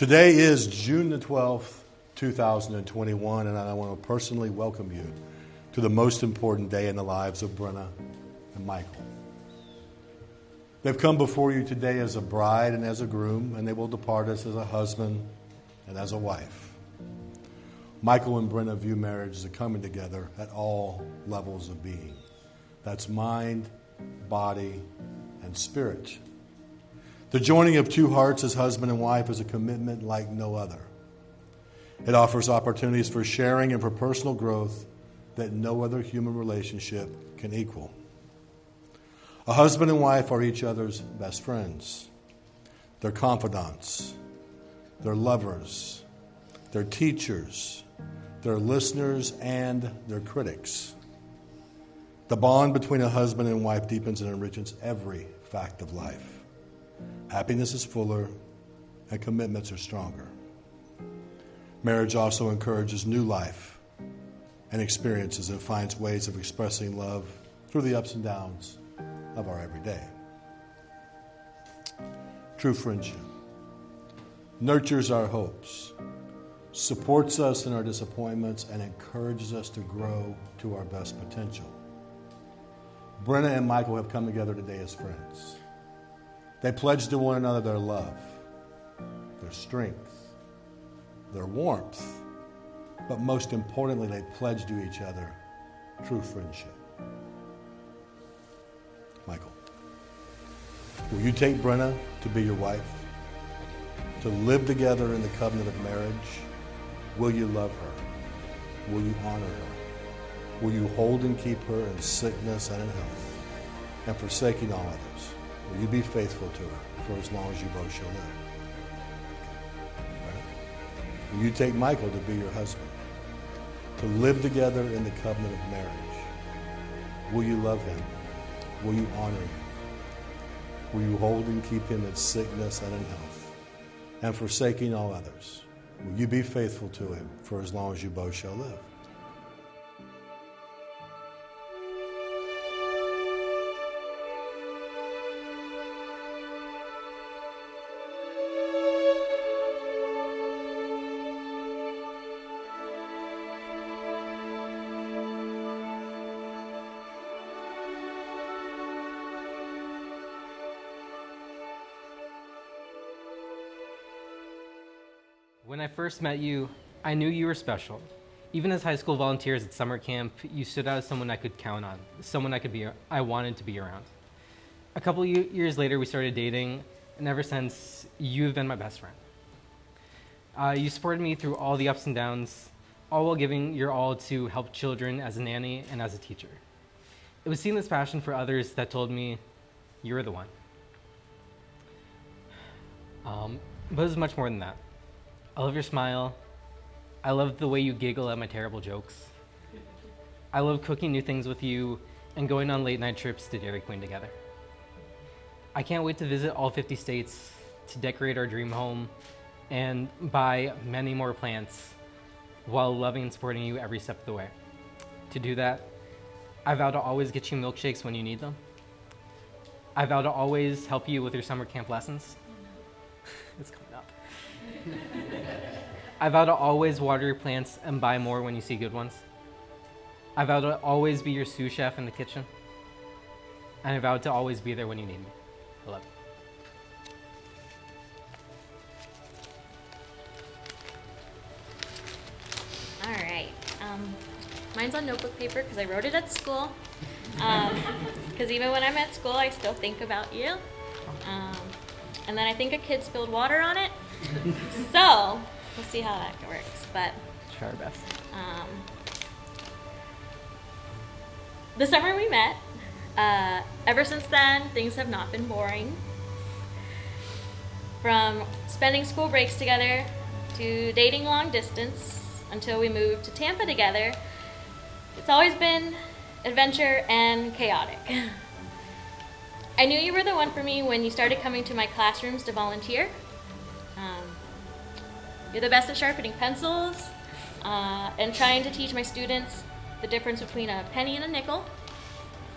Today is June the 12th, 2021, and I want to personally welcome you to the most important day in the lives of Brenna and Michael. They've come before you today as a bride and as a groom, and they will depart us as a husband and as a wife. Michael and Brenna view marriage as a coming together at all levels of being. That's mind, body, and spirit. The joining of two hearts as husband and wife is a commitment like no other. It offers opportunities for sharing and for personal growth that no other human relationship can equal. A husband and wife are each other's best friends. They're confidants. They're lovers. They're teachers. They're listeners, and they're critics. The bond between a husband and wife deepens and enriches every fact of life. Happiness is fuller, and commitments are stronger. Marriage also encourages new life and experiences and finds ways of expressing love through the ups and downs of our everyday. True friendship nurtures our hopes, supports us in our disappointments, and encourages us to grow to our best potential. Brenna and Michael have come together today as friends. They pledge to one another their love, their strength, their warmth, but most importantly, they pledge to each other true friendship. Michael, will you take Brenna to be your wife, to live together in the covenant of marriage? Will you love her? Will you honor her? Will you hold and keep her in sickness and in health, and forsaking all others? Will you be faithful to her for as long as you both shall live? Right? Will you take Michael to be your husband, to live together in the covenant of marriage? Will you love him? Will you honor him? Will you hold and keep him in sickness and in health, and forsaking all others? Will you be faithful to him for as long as you both shall live? When I first met you, I knew you were special. Even as high school volunteers at summer camp, you stood out as someone I could count on, someone I wanted to be around. A couple years later, we started dating, and ever since, you've been my best friend. You supported me through all the ups and downs, all while giving your all to help children as a nanny and as a teacher. It was seeing this passion for others that told me you were the one. But it was much more than that. I love your smile. I love the way you giggle at my terrible jokes. I love cooking new things with you and going on late night trips to Dairy Queen together. I can't wait to visit all 50 states, to decorate our dream home, and buy many more plants while loving and supporting you every step of the way. To do that, I vow to always get you milkshakes when you need them. I vow to always help you with your summer camp lessons. It's coming up. I vow to always water your plants and buy more when you see good ones. I vow to always be your sous chef in the kitchen. And I vow to always be there when you need me. I love you. All right. Mine's on notebook paper because I wrote it at school. Because even when I'm at school, I still think about you. And then I think a kid spilled water on it. So we'll see how that works. But Try our best. The summer we met, ever since then, things have not been boring. From spending school breaks together to dating long distance until we moved to Tampa together, it's always been adventure and chaotic. I knew you were the one for me when you started coming to my classrooms to volunteer. You're the best at sharpening pencils and trying to teach my students the difference between a penny and a nickel,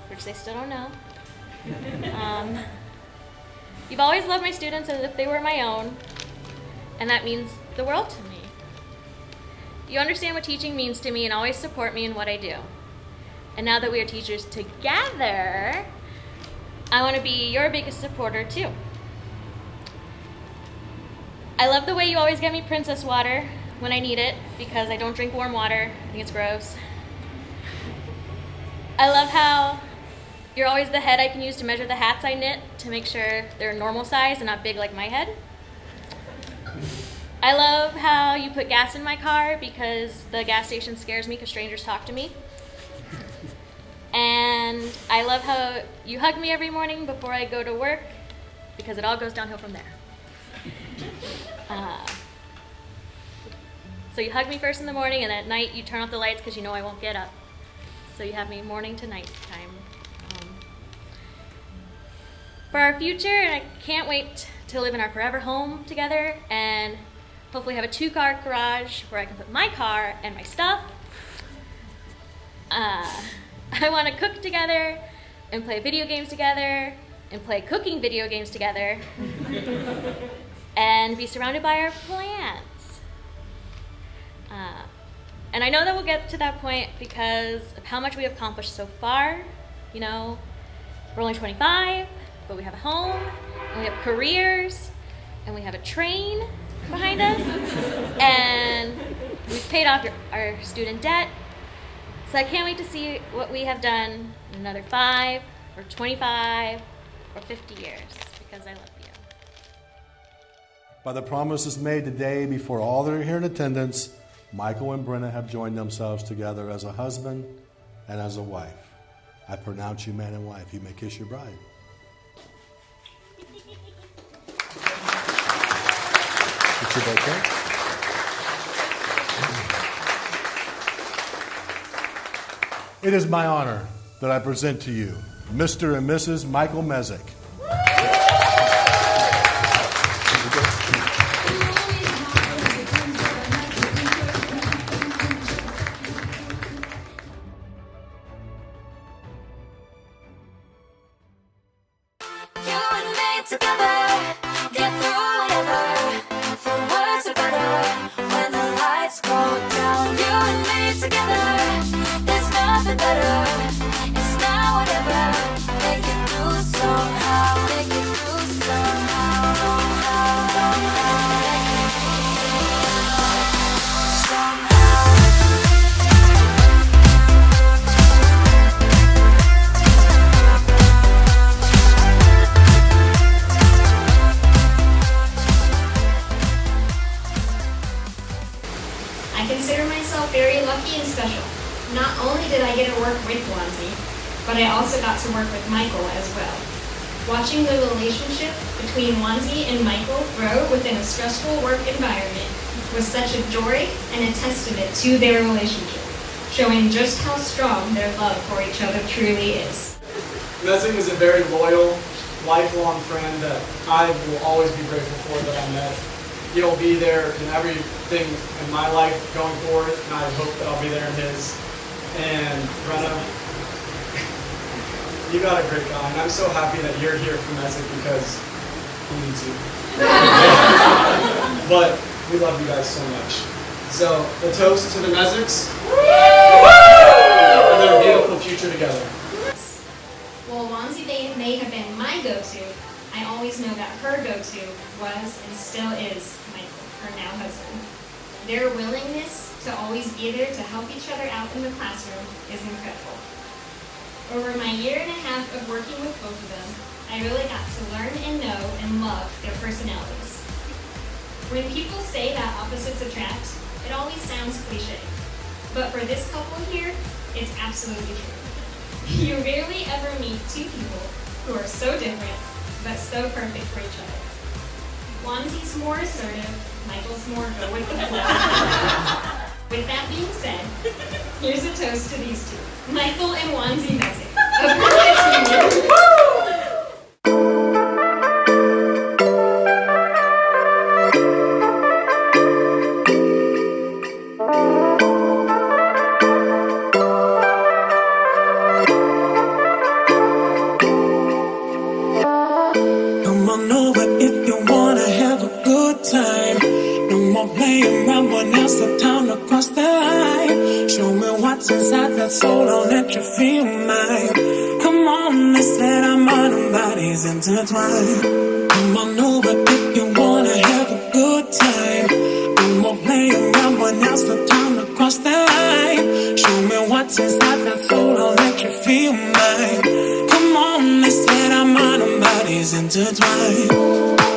which they still don't know. You've always loved my students as if they were my own, and that means the world to me. You understand what teaching means to me and always support me in what I do. And now that we are teachers together, I want to be your biggest supporter too. I love the way you always get me princess water when I need it because I don't drink warm water. I think it's gross. I love how you're always the head I can use to measure the hats I knit to make sure they're normal size and not big like my head. I love how you put gas in my car because the gas station scares me because strangers talk to me. And I love how you hug me every morning before I go to work because it all goes downhill from there. So you hug me first in the morning and at night you turn off the lights because you know I won't get up. So you have me morning to night time. For our future, and I can't wait to live in our forever home together and hopefully have a 2-car garage where I can put my car and my stuff. I want to cook together and play video games together and play cooking video games together and be surrounded by our plants. And I know that we'll get to that point because of how much we have accomplished so far. You know, we're only 25, but we have a home, and we have careers, and we have a train behind us, and we've paid off our student debt. So I can't wait to see what we have done in another 5 or 25 or 50 years because I love you. By the promises made today before all that are here in attendance, Michael and Brenna have joined themselves together as a husband and as a wife. I pronounce you man and wife. You may kiss your bride. It's your birthday. It is my honor that I present to you Mr. and Mrs. Michael Mezek. I consider myself very lucky and special. Not only did I get to work with Wanzi, but I also got to work with Michael as well. Watching the relationship between Wanzi and Michael grow within a stressful work environment was such a joy and a testament to their relationship, showing just how strong their love for each other truly is. Mezek is a very loyal, lifelong friend that I will always be grateful for that I met. He'll be there in everything in my life going forward, and I hope that I'll be there in his. And Brenna, you got a great guy, and I'm so happy that you're here for Mezek because he needs you. But we love you guys so much. So, the toast to the Mezeks and their beautiful future together. While Wanzi may have been my go-to, I always know that her go-to was and still is Michael, her now husband. Their willingness to always be there to help each other out in the classroom is incredible. Over my 1.5 years of working with both of them, I really got to learn and know and love their personalities. When people say that opposites attract, it always sounds cliche. But for this couple here, it's absolutely true. You rarely ever meet two people who are so different, but so perfect for each other. Wanzi's more assertive, Michael's more go with the flow. With that being said, here's a toast to these two, Michael and Wanzi Mezek. A perfect union. Come on over if you wanna have a good time. what's inside that soul, I'll let you feel mine. Come on, let's let our mind and bodies intertwine. Come on over if you wanna have a good time. We won't play around when now's the time to cross the line. Show me what's inside that soul, I'll let you feel mine. Come on, let's let our mind and bodies intertwine.